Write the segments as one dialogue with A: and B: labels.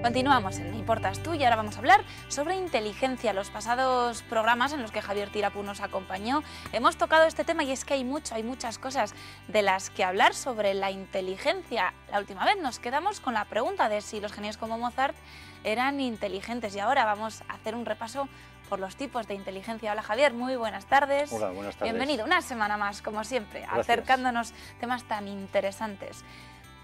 A: Continuamos en Me Importas Tú y ahora vamos a hablar sobre inteligencia. Los pasados programas en los que Javier Tirapú nos acompañó hemos tocado este tema y es que hay muchas cosas de las que hablar sobre la inteligencia. La última vez nos quedamos con la pregunta de si los genios como Mozart eran inteligentes y ahora vamos a hacer un repaso por los tipos de inteligencia. Hola Javier, muy buenas tardes.
B: Hola, buenas tardes.
A: Bienvenido una semana más, como siempre,
B: Gracias.
A: acercándonos temas tan interesantes.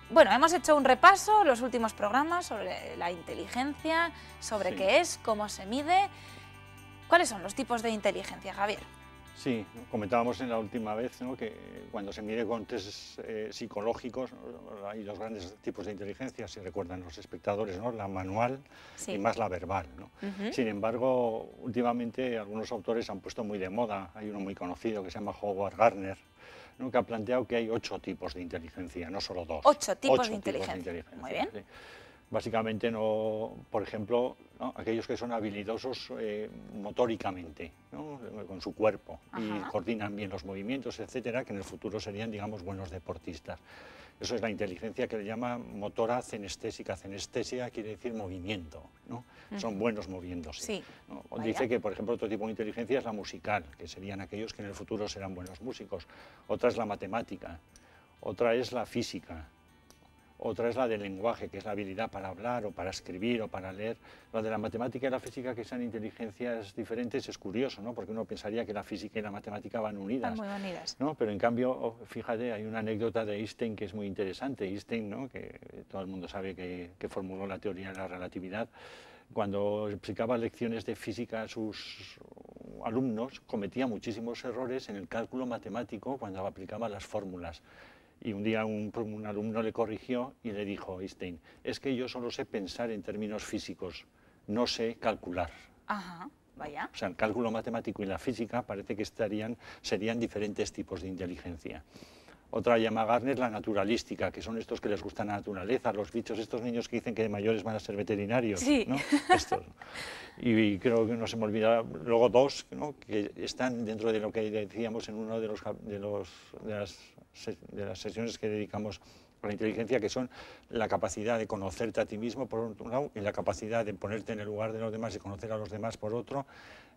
A: Bueno, hemos hecho un repaso, los últimos programas, sobre la inteligencia, sobre
B: Sí.
A: qué es, cómo se mide. ¿Cuáles son los tipos de inteligencia, Javier?
B: Sí, comentábamos en la última vez, ¿no?, que cuando se mide con test psicológicos, ¿no?, hay dos grandes tipos de inteligencia, si recuerdan los espectadores, ¿no?, la manual
A: Sí.
B: y más la verbal, ¿no? Sin embargo, últimamente algunos autores han puesto muy de moda, hay uno muy conocido que se llama Howard Gardner, ¿no?, que ha planteado que hay 8 tipos de inteligencia, no solo 2.
A: 8 tipos de inteligencia. Muy bien.
B: Sí. Básicamente, no, por ejemplo, ¿no?, aquellos que son habilidosos motóricamente, ¿no?, con su cuerpo.
A: Ajá.
B: Y coordinan bien los movimientos, etcétera, que en el futuro serían, digamos, buenos deportistas. Eso es la inteligencia que le llama motora cenestésica. Cenestesia quiere decir movimiento, ¿no? Son buenos moviéndose.
A: Sí.
B: ¿No?
A: Vaya.
B: Dice que, por ejemplo, otro tipo de inteligencia es la musical, que serían aquellos que en el futuro serán buenos músicos. Otra es la matemática, otra es la física. Otra es la del lenguaje, que es la habilidad para hablar o para escribir o para leer. Lo de la matemática y la física, que sean inteligencias diferentes, es curioso, ¿no?, porque uno pensaría que la física y la matemática van unidas.
A: Van muy unidas.
B: ¿No? Pero en cambio, fíjate, hay una anécdota de Einstein que es muy interesante. Einstein, ¿no?, que todo el mundo sabe que formuló la teoría de la relatividad, cuando explicaba lecciones de física a sus alumnos, cometía muchísimos errores en el cálculo matemático cuando aplicaba las fórmulas. Y un día un alumno le corrigió y le dijo a Einstein: es que yo solo sé pensar en términos físicos, no sé calcular.
A: Ajá, vaya.
B: O sea, el cálculo matemático y la física parece que serían diferentes tipos de inteligencia. Otra llama Gardner la naturalística, que son estos que les gusta la naturaleza, los bichos, estos niños que dicen que de mayores van a ser veterinarios.
A: Sí.
B: ¿No? Estos. Y creo que no se me olvida luego dos, ¿no?, que están dentro de lo que decíamos en uno de las sesiones que dedicamos a la inteligencia, que son la capacidad de conocerte a ti mismo por un lado y la capacidad de ponerte en el lugar de los demás y conocer a los demás por otro,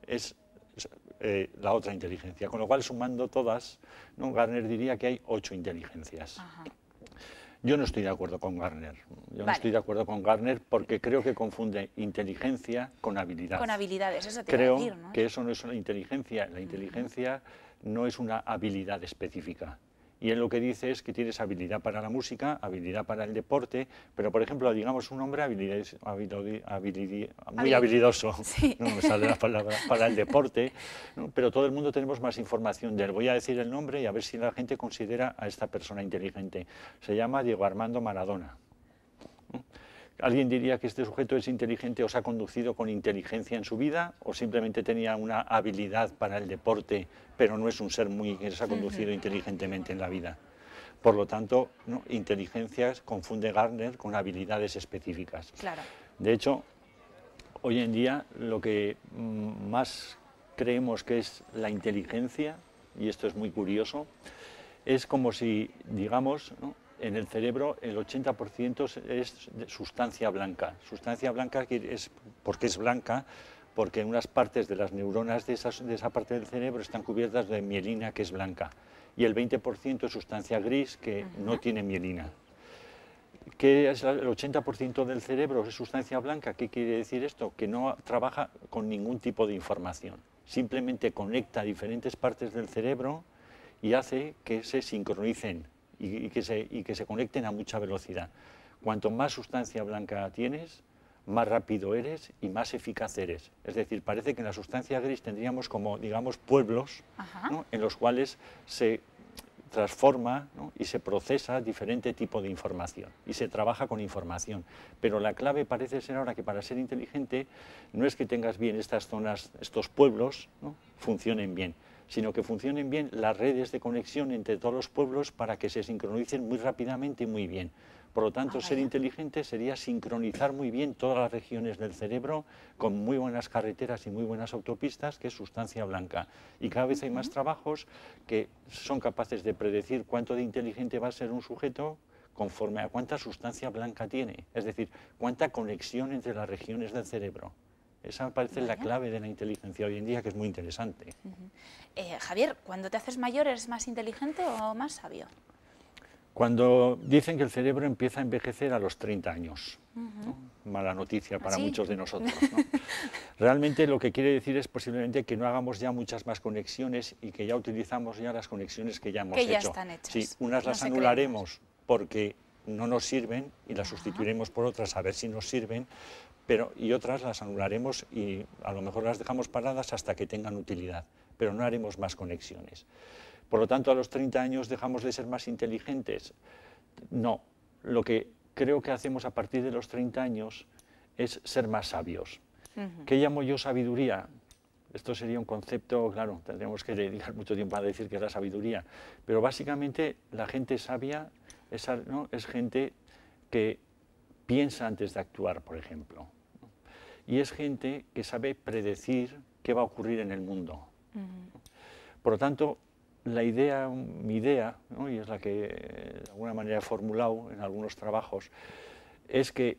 B: es la otra inteligencia. Con lo cual, sumando todas, ¿no?, Gardner diría que hay 8 inteligencias.
A: Ajá.
B: Yo no estoy de acuerdo con Gardner. Yo no
A: Vale.
B: estoy de acuerdo con Gardner porque creo que confunde inteligencia con habilidad.
A: Con habilidades, eso te iba a
B: Creo
A: decir, ¿no?
B: que eso no es una inteligencia. La inteligencia no es una habilidad específica. Y él lo que dice es que tienes habilidad para la música, habilidad para el deporte, pero, por ejemplo, digamos un hombre muy habilidoso,
A: Sí.
B: no me sale la palabra, para el deporte, ¿no?, pero todo el mundo tenemos más información de él. Voy a decir el nombre y a ver si la gente considera a esta persona inteligente. Se llama Diego Armando Maradona. ¿No? ¿Alguien diría que este sujeto es inteligente o se ha conducido con inteligencia en su vida, o simplemente tenía una habilidad para el deporte, pero no es un ser que se ha conducido inteligentemente en la vida? Por lo tanto, ¿no?, inteligencias confunde Gardner con habilidades específicas.
A: Claro.
B: De hecho, hoy en día lo que más creemos que es la inteligencia, y esto es muy curioso, es como si, digamos, ¿no?, en el cerebro el 80% es sustancia blanca. Sustancia blanca porque es blanca, porque en unas partes de las neuronas de esa parte del cerebro están cubiertas de mielina, que es blanca, y el 20% es sustancia gris, que no tiene mielina. ¿Qué es el 80% del cerebro? ¿Es sustancia blanca? ¿Qué quiere decir esto? Que no trabaja con ningún tipo de información. Simplemente conecta diferentes partes del cerebro y hace que se sincronicen y que se conecten a mucha velocidad. Cuanto más sustancia blanca tienes, más rápido eres y más eficaz eres. Es decir, parece que en la sustancia gris tendríamos como, digamos, pueblos, ¿no?, en los cuales se transforma, ¿no?, y se procesa diferente tipo de información y se trabaja con información. Pero la clave parece ser ahora que para ser inteligente no es que tengas bien estas zonas, estos pueblos, ¿no?, funcionen bien, sino que funcionen bien las redes de conexión entre todos los pueblos para que se sincronicen muy rápidamente y muy bien. Por lo tanto, ser inteligente sería sincronizar muy bien todas las regiones del cerebro con muy buenas carreteras y muy buenas autopistas, que es sustancia blanca. Y cada vez hay más trabajos que son capaces de predecir cuánto de inteligente va a ser un sujeto conforme a cuánta sustancia blanca tiene, es decir, cuánta conexión entre las regiones del cerebro. Esa me parece la clave de la inteligencia hoy en día, que es muy interesante.
A: Javier, ¿cuando te haces mayor eres más inteligente o más sabio?
B: Cuando dicen que el cerebro empieza a envejecer a los 30 años, ¿no? Mala noticia para muchos de nosotros, ¿no? Realmente lo que quiere decir es posiblemente que no hagamos ya muchas más conexiones y que ya utilizamos ya las conexiones que ya hemos hecho.
A: Que ya están hechas.
B: Sí, unas las anularemos porque no nos sirven y las sustituiremos por otras a ver si nos sirven, y otras las anularemos y a lo mejor las dejamos paradas hasta que tengan utilidad, pero no haremos más conexiones. Por lo tanto, a los 30 años dejamos de ser más inteligentes. No, lo que creo que hacemos a partir de los 30 años es ser más sabios. ¿Qué llamo yo sabiduría? Esto sería un concepto, claro, tendríamos que dedicar mucho tiempo a decir qué es la sabiduría, pero básicamente la gente sabia es gente que piensa antes de actuar, por ejemplo, ¿no? Y es gente que sabe predecir qué va a ocurrir en el mundo. Por lo tanto, mi idea, ¿no? Y es la que de alguna manera he formulado en algunos trabajos, es que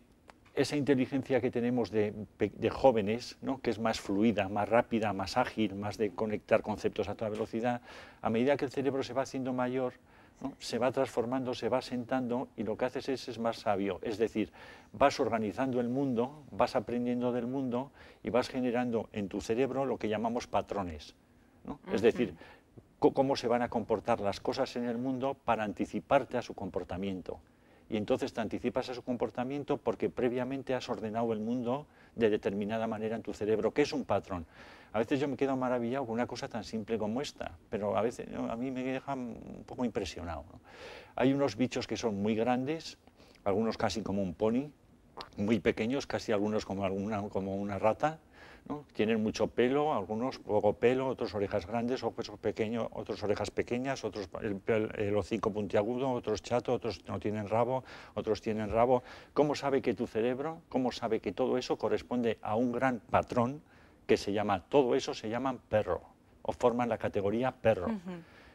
B: esa inteligencia que tenemos de jóvenes, ¿no? Que es más fluida, más rápida, más ágil, más de conectar conceptos a toda velocidad, a medida que el cerebro se va haciendo mayor, ¿no? Se va transformando, se va asentando y lo que haces es más sabio, es decir, vas organizando el mundo, vas aprendiendo del mundo y vas generando en tu cerebro lo que llamamos patrones, ¿no? Es decir, cómo se van a comportar las cosas en el mundo para anticiparte a su comportamiento. Y entonces te anticipas a su comportamiento porque previamente has ordenado el mundo de determinada manera en tu cerebro, que es un patrón. A veces yo me quedo maravillado con una cosa tan simple como esta, pero a veces a mí me deja un poco impresionado, ¿no? Hay unos bichos que son muy grandes, algunos casi como un pony, muy pequeños, casi algunos como una rata, ¿no? Tienen mucho pelo, algunos poco pelo, otros orejas grandes, ojos pequeños, otros orejas pequeñas, otros el hocico puntiagudo, otros chato, otros no tienen rabo, otros tienen rabo. ¿Cómo sabe que tu cerebro, cómo sabe que todo eso corresponde a un gran patrón que se llama, todo eso se llaman perro, o forman la categoría perro?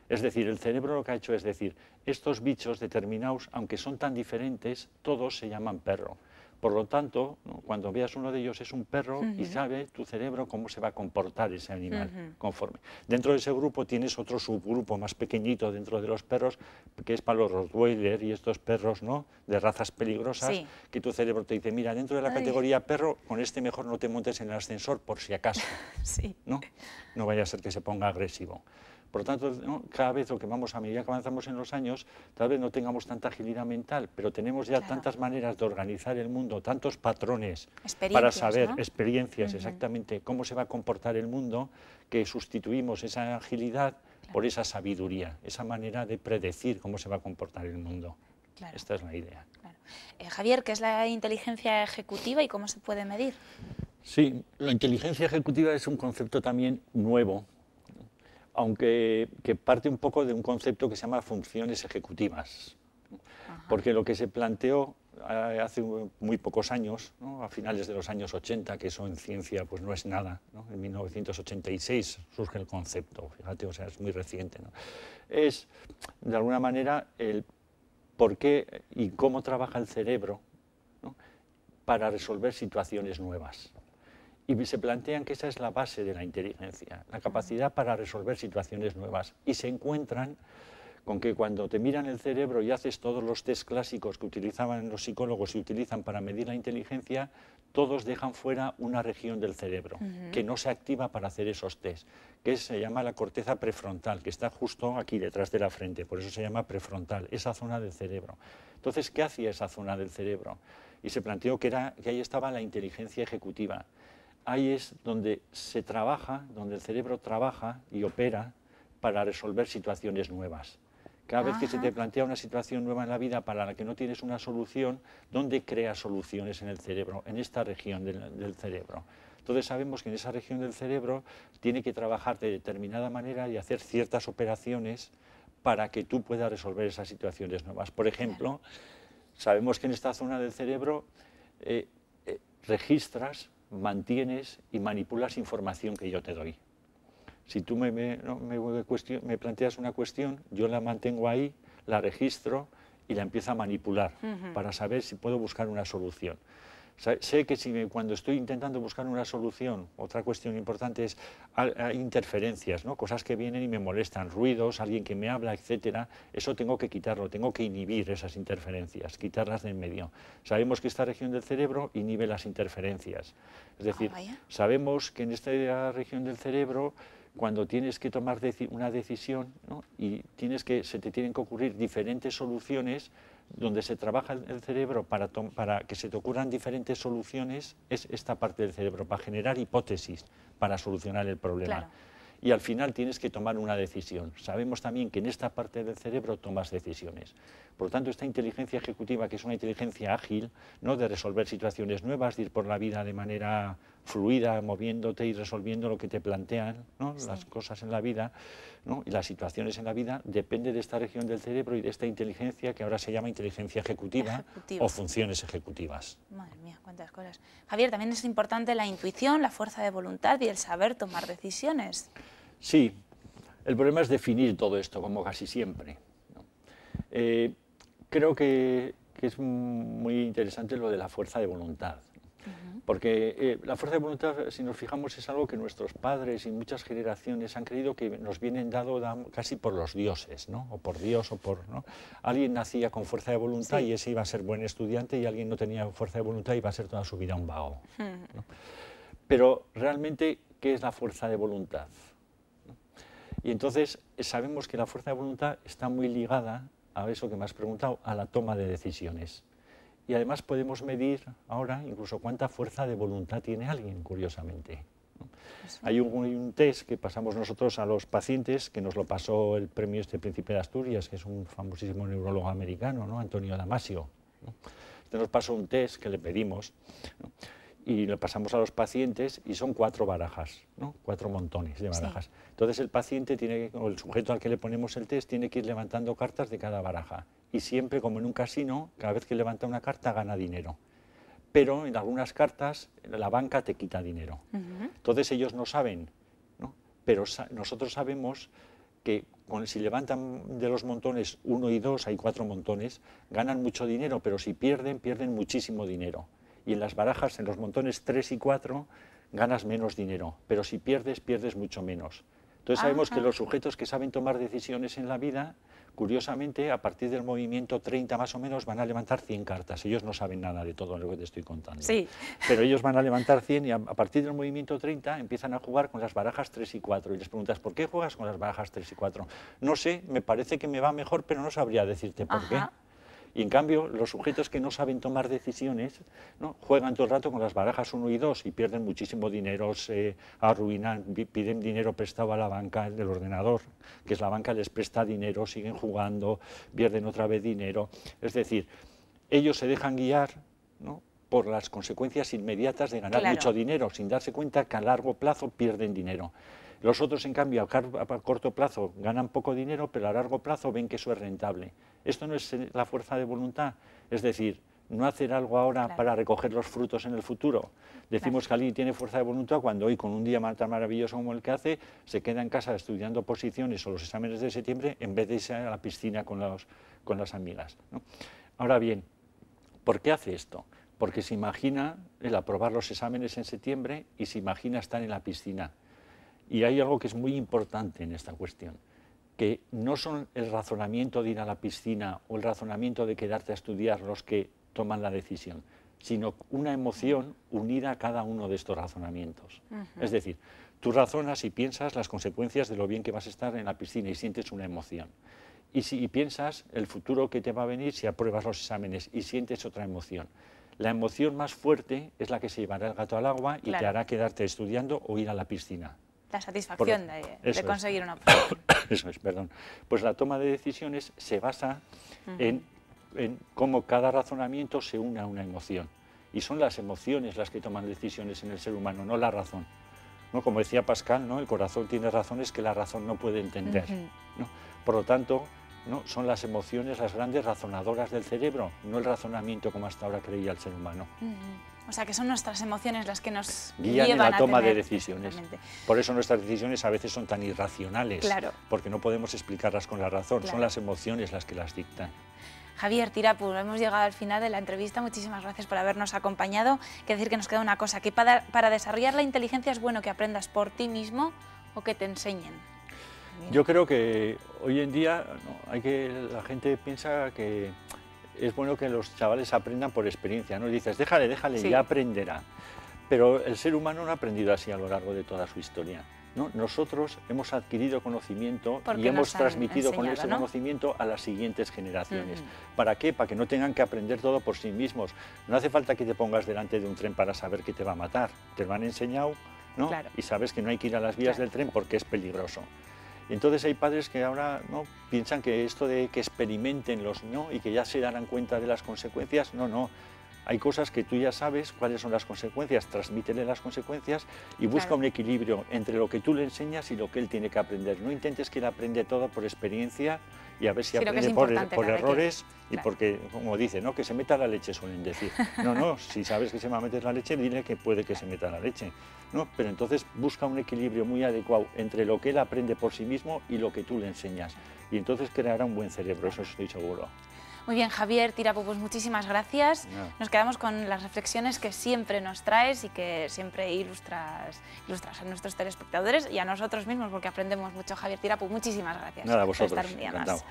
B: Es decir, el cerebro lo que ha hecho es decir, estos bichos determinados, aunque son tan diferentes, todos se llaman perro. Por lo tanto, ¿no? Cuando veas uno de ellos es un perro y sabe tu cerebro cómo se va a comportar ese animal conforme. Dentro de ese grupo tienes otro subgrupo más pequeñito dentro de los perros, que es para los Rottweiler y estos perros, ¿no? De razas peligrosas, que tu cerebro te dice, mira, dentro de la categoría perro, con este mejor no te montes en el ascensor por si acaso, ¿no? No vaya a ser que se ponga agresivo. Por lo tanto, ¿no? Cada vez lo que vamos, a medida que avanzamos en los años, tal vez no tengamos tanta agilidad mental, pero tenemos ya tantas maneras de organizar el mundo, tantos patrones para saber, ¿no? Experiencias, exactamente cómo se va a comportar el mundo, que sustituimos esa agilidad por esa sabiduría, esa manera de predecir cómo se va a comportar el mundo. Esta es la idea.
A: Javier, ¿qué es la inteligencia ejecutiva y cómo se puede medir?
B: Sí, la inteligencia ejecutiva es un concepto también nuevo, aunque que parte un poco de un concepto que se llama funciones ejecutivas, porque lo que se planteó hace muy pocos años, ¿no? A finales de los años 80, que eso en ciencia pues no es nada, ¿no? En 1986 surge el concepto, fíjate, o sea, es muy reciente, ¿no? Es, de alguna manera, el por qué y cómo trabaja el cerebro, ¿no? Para resolver situaciones nuevas. Y se plantean que esa es la base de la inteligencia, la capacidad para resolver situaciones nuevas. Y se encuentran con que cuando te miran el cerebro y haces todos los test clásicos que utilizaban los psicólogos y utilizan para medir la inteligencia, todos dejan fuera una región del cerebro que no se activa para hacer esos test, que se llama la corteza prefrontal, que está justo aquí detrás de la frente, por eso se llama prefrontal, esa zona del cerebro. Entonces, ¿qué hacía esa zona del cerebro? Y se planteó que ahí estaba la inteligencia ejecutiva. Ahí es donde se trabaja, donde el cerebro trabaja y opera para resolver situaciones nuevas. Cada vez que se te plantea una situación nueva en la vida para la que no tienes una solución, ¿dónde creas soluciones en el cerebro? En esta región del cerebro. Entonces sabemos que en esa región del cerebro tiene que trabajar de determinada manera y hacer ciertas operaciones para que tú puedas resolver esas situaciones nuevas. Por ejemplo, sabemos que en esta zona del cerebro registras, mantienes y manipulas información que yo te doy. Si tú me planteas una cuestión, yo la mantengo ahí, la registro y la empiezo a manipular para saber si puedo buscar una solución. Sé que cuando estoy intentando buscar una solución, otra cuestión importante es, hay interferencias, ¿no? Cosas que vienen y me molestan, ruidos, alguien que me habla, etcétera. Eso tengo que quitarlo, tengo que inhibir esas interferencias, quitarlas del medio. Sabemos que esta región del cerebro inhibe las interferencias. Es decir, sabemos que en esta región del cerebro, cuando tienes que tomar una decisión, ¿no? Y se te tienen que ocurrir diferentes soluciones, donde se trabaja el cerebro para que se te ocurran diferentes soluciones, es esta parte del cerebro, para generar hipótesis para solucionar el problema.
A: Claro.
B: Y al final tienes que tomar una decisión. Sabemos también que en esta parte del cerebro tomas decisiones. Por lo tanto, esta inteligencia ejecutiva, que es una inteligencia ágil, ¿no? De resolver situaciones nuevas, de ir por la vida de manera fluida, moviéndote y resolviendo lo que te plantean, ¿no? Sí. Las cosas en la vida, ¿no? Y las situaciones en la vida, depende de esta región del cerebro y de esta inteligencia que ahora se llama inteligencia ejecutiva. O funciones ejecutivas.
A: Madre mía, cuántas cosas. Javier, también es importante la intuición, la fuerza de voluntad y el saber tomar decisiones.
B: Sí, el problema es definir todo esto, como casi siempre, ¿no? Creo que es muy interesante lo de la fuerza de voluntad, porque la fuerza de voluntad, si nos fijamos, es algo que nuestros padres y muchas generaciones han creído que nos vienen dado casi por los dioses, ¿no? O por Dios, o por, ¿no? Alguien nacía con fuerza de voluntad y ese iba a ser buen estudiante, y alguien no tenía fuerza de voluntad y iba a ser toda su vida un vago, ¿no? Pero realmente, ¿qué es la fuerza de voluntad? Y entonces sabemos que la fuerza de voluntad está muy ligada a eso que me has preguntado, a la toma de decisiones. Y además podemos medir ahora incluso cuánta fuerza de voluntad tiene alguien, curiosamente, ¿no? Sí. Hay un test que pasamos nosotros a los pacientes, que nos lo pasó el premio Príncipe de Asturias, que es un famosísimo neurólogo americano, ¿no? Antonio Damasio, ¿no? Este nos pasó un test que le pedimos, ¿no? Y le pasamos a los pacientes y son 4 barajas, ¿no? 4 montones de barajas. Sí. Entonces el paciente o el sujeto al que le ponemos el test tiene que ir levantando cartas de cada baraja. Y siempre, como en un casino, cada vez que levanta una carta gana dinero. Pero en algunas cartas la banca te quita dinero. Entonces ellos no saben, ¿no? Pero nosotros sabemos que si levantan de los montones 1 y 2, hay 4 montones, ganan mucho dinero, pero si pierden, pierden muchísimo dinero. Y en las barajas, en los montones 3 y 4, ganas menos dinero, pero si pierdes, pierdes mucho menos. Entonces sabemos que los sujetos que saben tomar decisiones en la vida, curiosamente, a partir del movimiento 30 más o menos, van a levantar 100 cartas. Ellos no saben nada de todo lo que te estoy contando.
A: Sí.
B: Pero ellos van a levantar 100 y a partir del movimiento 30 empiezan a jugar con las barajas 3 y 4. Y les preguntas, ¿por qué juegas con las barajas 3 y 4? No sé, me parece que me va mejor, pero no sabría decirte por qué. Y en cambio, los sujetos que no saben tomar decisiones, ¿no? Juegan todo el rato con las barajas 1 y 2 y pierden muchísimo dinero, se arruinan, piden dinero prestado a la banca del ordenador, que es la banca les presta dinero, siguen jugando, pierden otra vez dinero. Es decir, ellos se dejan guiar, ¿no? Por las consecuencias inmediatas de ganar mucho dinero, sin darse cuenta que a largo plazo pierden dinero. Los otros, en cambio, a corto plazo ganan poco dinero, pero a largo plazo ven que eso es rentable. Esto no es la fuerza de voluntad, es decir, no hacer algo ahora para recoger los frutos en el futuro. Decimos que alguien tiene fuerza de voluntad cuando hoy, con un día tan maravilloso como el que hace, se queda en casa estudiando posiciones o los exámenes de septiembre en vez de irse a la piscina con las amigas, ¿no? Ahora bien, ¿por qué hace esto? Porque se imagina el aprobar los exámenes en septiembre y se imagina estar en la piscina. Y hay algo que es muy importante en esta cuestión, que no son el razonamiento de ir a la piscina o el razonamiento de quedarte a estudiar los que toman la decisión, sino una emoción unida a cada uno de estos razonamientos. Es decir, tú razonas y piensas las consecuencias de lo bien que vas a estar en la piscina y sientes una emoción. Y piensas el futuro que te va a venir si apruebas los exámenes y sientes otra emoción. La emoción más fuerte es la que se llevará el gato al agua y te hará quedarte estudiando o ir a la piscina.
A: La satisfacción de conseguir una opción.
B: Eso es, perdón. Pues la toma de decisiones se basa en cómo cada razonamiento se une a una emoción. Y son las emociones las que toman decisiones en el ser humano, no la razón, ¿no? Como decía Pascal, ¿no? El corazón tiene razones que la razón no puede entender, ¿no? Por lo tanto, ¿no? Son las emociones las grandes razonadoras del cerebro, no el razonamiento como hasta ahora creía el ser humano.
A: O sea, que son nuestras emociones las que nos
B: guían en la toma de decisiones.
A: Exactamente.
B: Por eso nuestras decisiones a veces son tan irracionales, porque no podemos explicarlas con la razón, son las emociones las que las dictan.
A: Javier Tirapu, hemos llegado al final de la entrevista, muchísimas gracias por habernos acompañado. Quiero decir que nos queda una cosa, que para desarrollar la inteligencia es bueno que aprendas por ti mismo o que te enseñen.
B: Yo creo que hoy en día la gente piensa que es bueno que los chavales aprendan por experiencia, ¿no? Dices, déjale,
A: Sí.
B: ya aprenderá. Pero el ser humano no ha aprendido así a lo largo de toda su historia, ¿no? Nosotros hemos adquirido conocimiento
A: Porque
B: y hemos
A: nos han
B: transmitido con
A: enseñado,
B: ese
A: ¿no?
B: conocimiento a las siguientes generaciones. ¿Para qué? Para que no tengan que aprender todo por sí mismos. No hace falta que te pongas delante de un tren para saber que te va a matar. Te lo han enseñado, ¿no?
A: Claro.
B: Y sabes que no hay que ir a las vías del tren porque es peligroso. Entonces hay padres que ahora, ¿no?, piensan que esto de que experimenten y que ya se darán cuenta de las consecuencias, no. Hay cosas que tú ya sabes cuáles son las consecuencias, transmítele las consecuencias y busca
A: Claro.
B: un equilibrio entre lo que tú le enseñas y lo que él tiene que aprender. No intentes que él aprenda todo por experiencia y a ver si
A: Sí, lo que es
B: aprende por
A: importante, claro,
B: errores y
A: claro.
B: porque, como dice, ¿no?, que se meta la leche, suelen decir. No, si sabes que se va a meter la leche, dile que puede que se meta la leche, ¿no? Pero entonces busca un equilibrio muy adecuado entre lo que él aprende por sí mismo y lo que tú le enseñas. Y entonces creará un buen cerebro, eso estoy seguro.
A: Muy bien, Javier Tirapu, pues muchísimas gracias. Nos quedamos con las reflexiones que siempre nos traes y que siempre ilustras a nuestros telespectadores y a nosotros mismos, porque aprendemos mucho. Javier Tirapu, muchísimas gracias
B: Nada,
A: por
B: vosotros,
A: estar un día
B: encantado.
A: más.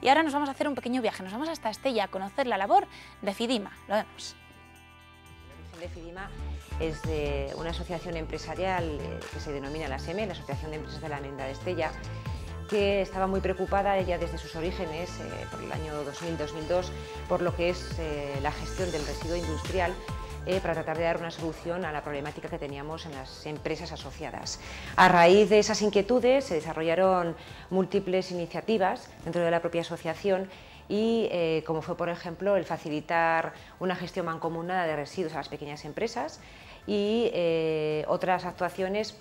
A: Y ahora nos vamos a hacer un pequeño viaje, nos vamos hasta Estella a conocer la labor de FIDIMA. Lo vemos.
C: El origen de FIDIMA es de una asociación empresarial que se denomina la SEME, la Asociación de Empresas de la Menda de Estella, que estaba muy preocupada ya desde sus orígenes, por el año 2000-2002, por lo que es la gestión del residuo industrial, para tratar de dar una solución a la problemática que teníamos en las empresas asociadas. A raíz de esas inquietudes se desarrollaron múltiples iniciativas dentro de la propia asociación y como fue, por ejemplo, el facilitar una gestión mancomunada de residuos a las pequeñas empresas y otras actuaciones,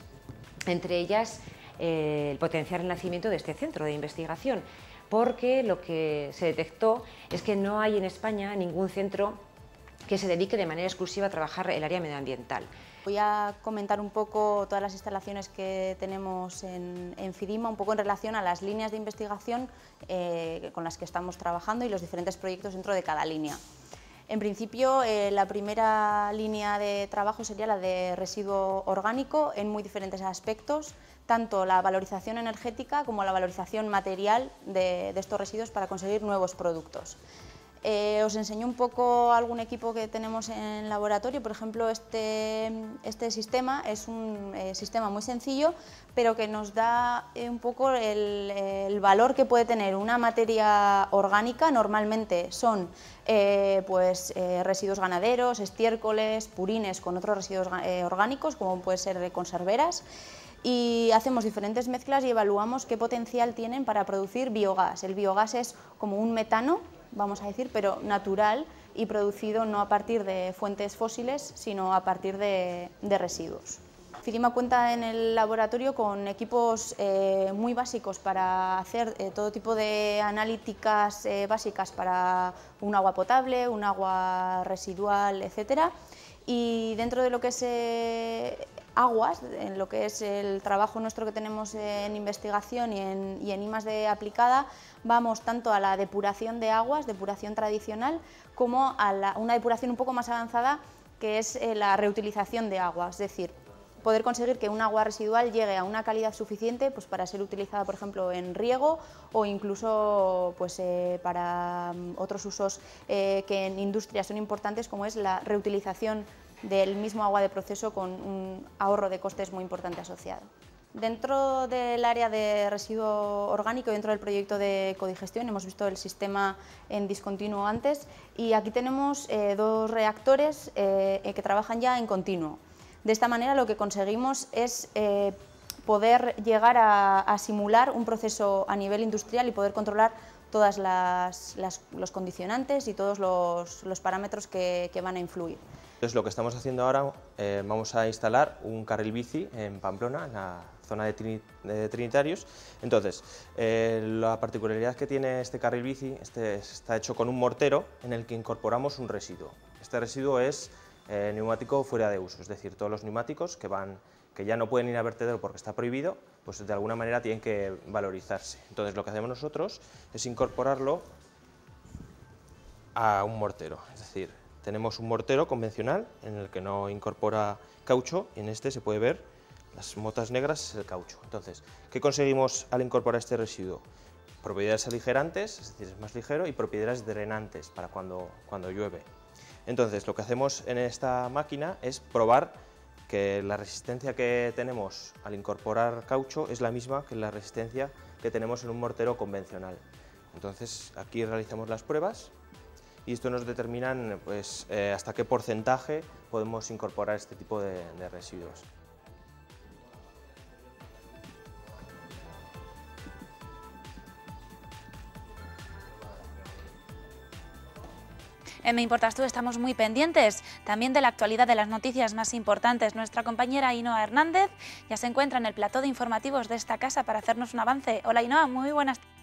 C: entre ellas el potenciar el nacimiento de este centro de investigación, porque lo que se detectó es que no hay en España ningún centro que se dedique de manera exclusiva a trabajar el área medioambiental.
D: Voy a comentar un poco todas las instalaciones que tenemos en FIDIMA, un poco en relación a las líneas de investigación con las que estamos trabajando y los diferentes proyectos dentro de cada línea. En principio, la primera línea de trabajo sería la de residuo orgánico en muy diferentes aspectos, tanto la valorización energética como la valorización material de estos residuos para conseguir nuevos productos. Os enseño un poco algún equipo que tenemos en laboratorio. Por ejemplo, este sistema es un sistema muy sencillo, pero que nos da un poco el valor que puede tener una materia orgánica. Normalmente son residuos ganaderos, estiércoles, purines con otros residuos orgánicos, como puede ser conserveras. Y hacemos diferentes mezclas y evaluamos qué potencial tienen para producir biogás. El biogás es como un metano, vamos a decir, pero natural y producido no a partir de fuentes fósiles, sino a partir de residuos. FIDIMA cuenta en el laboratorio con equipos muy básicos para hacer todo tipo de analíticas básicas para un agua potable, un agua residual, etcétera. Y dentro de lo que es aguas, en lo que es el trabajo nuestro que tenemos en investigación y en I+D aplicada, vamos tanto a la depuración de aguas, depuración tradicional, como a una depuración un poco más avanzada, que es la reutilización de agua, es decir, poder conseguir que un agua residual llegue a una calidad suficiente pues, para ser utilizada, por ejemplo, en riego o incluso pues, para otros usos que en industria son importantes, como es la reutilización del mismo agua de proceso con un ahorro de costes muy importante asociado. Dentro del área de residuo orgánico, dentro del proyecto de ecodigestión, hemos visto el sistema en discontinuo antes y aquí tenemos dos reactores que trabajan ya en continuo. De esta manera lo que conseguimos es poder llegar a simular un proceso a nivel industrial y poder controlar todos los condicionantes y todos los parámetros que van a influir.
E: Entonces, lo que estamos haciendo ahora, vamos a instalar un carril bici en Pamplona, en la zona de Trinitarios. Entonces, la particularidad que tiene este carril bici, está hecho con un mortero en el que incorporamos un residuo. Este residuo es neumático fuera de uso, es decir, todos los neumáticos que ya no pueden ir a vertedero porque está prohibido, pues de alguna manera tienen que valorizarse. Entonces, lo que hacemos nosotros es incorporarlo a un mortero. Es decir, tenemos un mortero convencional en el que no incorpora caucho, y en este se puede ver las motas negras, es el caucho. Entonces, ¿qué conseguimos al incorporar este residuo? Propiedades aligerantes, es decir, es más ligero, y propiedades drenantes para cuando llueve. Entonces, lo que hacemos en esta máquina es probar que la resistencia que tenemos al incorporar caucho es la misma que la resistencia que tenemos en un mortero convencional. Entonces, aquí realizamos las pruebas y esto nos determina pues, hasta qué porcentaje podemos incorporar este tipo de residuos.
A: Me Importas Tú estamos muy pendientes también de la actualidad de las noticias más importantes. Nuestra compañera Ainhoa Hernández ya se encuentra en el plató de informativos de esta casa para hacernos un avance. Hola Ainhoa, muy buenas tardes.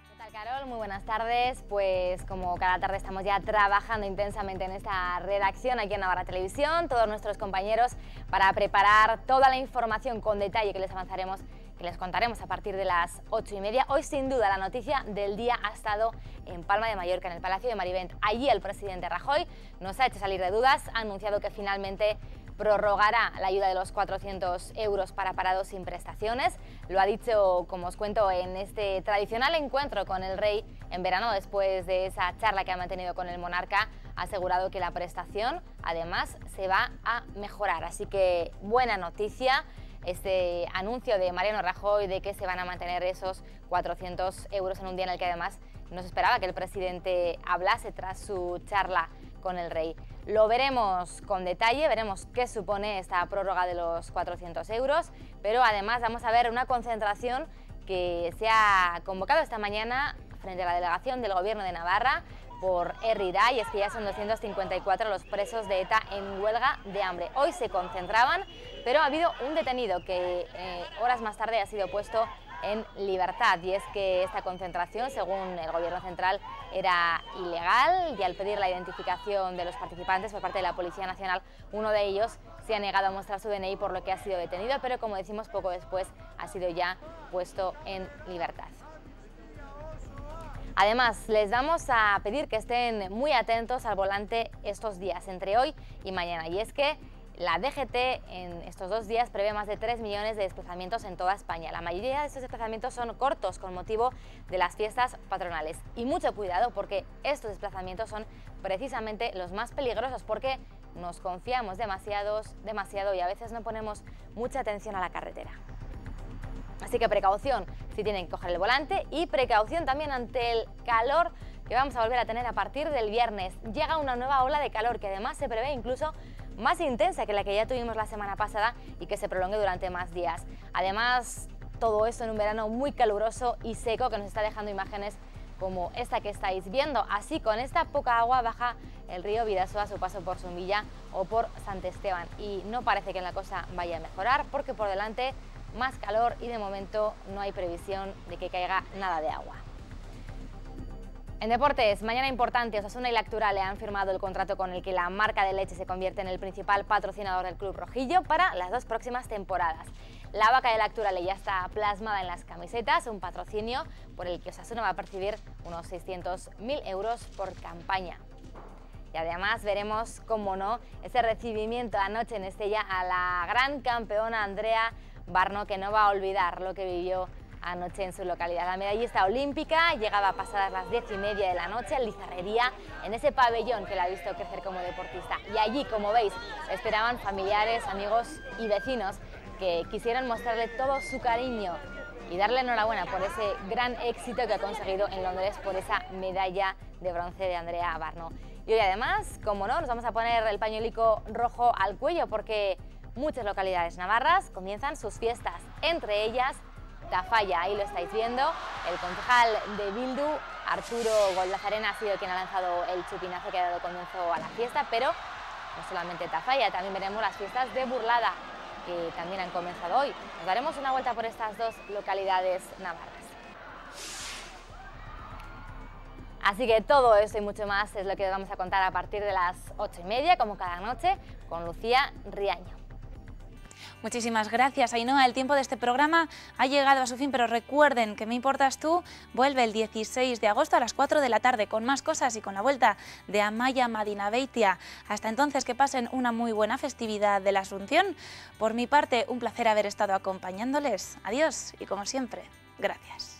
F: ¿Qué tal, Carol? Muy buenas tardes. Pues como cada tarde estamos ya trabajando intensamente en esta redacción aquí en Navarra Televisión, todos nuestros compañeros, para preparar toda la información con detalle que les contaremos a partir de las 8:30. Hoy, sin duda, la noticia del día ha estado en Palma de Mallorca, en el Palacio de Marivent. Allí el presidente Rajoy nos ha hecho salir de dudas, ha anunciado que finalmente prorrogará la ayuda de los 400 euros para parados sin prestaciones. Lo ha dicho, como os cuento, en este tradicional encuentro con el rey en verano, después de esa charla que ha mantenido con el monarca. Ha asegurado que la prestación, además, se va a mejorar. Así que buena noticia este anuncio de Mariano Rajoy de que se van a mantener esos 400 euros en un día en el que además no se esperaba que el presidente hablase tras su charla con el rey. Lo veremos con detalle, veremos qué supone esta prórroga de los 400 euros, pero además vamos a ver una concentración que se ha convocado esta mañana frente a la delegación del Gobierno de Navarra por Herrida, y es que ya son 254 los presos de ETA en huelga de hambre. Hoy se concentraban, pero ha habido un detenido que horas más tarde ha sido puesto en libertad, y es que esta concentración, según el Gobierno central, era ilegal, y al pedir la identificación de los participantes por parte de la Policía Nacional, uno de ellos se ha negado a mostrar su DNI, por lo que ha sido detenido, pero como decimos, poco después ha sido ya puesto en libertad. Además, les vamos a pedir que estén muy atentos al volante estos días, entre hoy y mañana, y es que la DGT en estos 2 días prevé más de 3 millones de desplazamientos en toda España. La mayoría de estos desplazamientos son cortos con motivo de las fiestas patronales. Y mucho cuidado, porque estos desplazamientos son precisamente los más peligrosos, porque nos confiamos demasiado y a veces no ponemos mucha atención a la carretera. Así que precaución si tienen que coger el volante, y precaución también ante el calor que vamos a volver a tener a partir del viernes. Llega una nueva ola de calor que además se prevé incluso más intensa que la que ya tuvimos la semana pasada y que se prolongue durante más días. Además, todo esto en un verano muy caluroso y seco que nos está dejando imágenes como esta que estáis viendo. Así, con esta poca agua baja el río Bidasoa a su paso por Zumbilla o por Sant Esteban, y no parece que la cosa vaya a mejorar, porque por delante más calor y de momento no hay previsión de que caiga nada de agua. En deportes, mañana importante, Osasuna y Lactura le han firmado el contrato con el que la marca de leche se convierte en el principal patrocinador del club rojillo para las 2 próximas temporadas. La vaca de Lactura ya está plasmada en las camisetas, un patrocinio por el que Osasuna va a percibir unos 600.000 euros por campaña. Y además veremos, cómo no, ese recibimiento anoche en Estella a la gran campeona Andrea Barno, que no va a olvidar lo que vivió anoche en su localidad. La medallista olímpica llegaba pasadas las 10:30 de la noche en Lizarrería, en ese pabellón que la ha visto crecer como deportista. Y allí, como veis, esperaban familiares, amigos y vecinos que quisieron mostrarle todo su cariño y darle enhorabuena por ese gran éxito que ha conseguido en Londres, por esa medalla de bronce de Andrea Barno. Y hoy además, como no, nos vamos a poner el pañuelico rojo al cuello, porque muchas localidades navarras comienzan sus fiestas, entre ellas Tafalla. Ahí lo estáis viendo, el concejal de Bildu, Arturo Goldazarena, ha sido quien ha lanzado el chupinazo que ha dado comienzo a la fiesta, pero no solamente Tafalla, también veremos las fiestas de Burlada, que también han comenzado hoy. Nos daremos una vuelta por estas 2 localidades navarras. Así que todo esto y mucho más es lo que os vamos a contar a partir de las 8:30, como cada noche, con Lucía Riaño.
A: Muchísimas gracias, Ainhoa. El tiempo de este programa ha llegado a su fin, pero recuerden que Me Importas Tú vuelve el 16 de agosto a las 4 de la tarde con más cosas y con la vuelta de Amaia Madinabeitia. Hasta entonces, que pasen una muy buena festividad de la Asunción. Por mi parte, un placer haber estado acompañándoles. Adiós y, como siempre, gracias.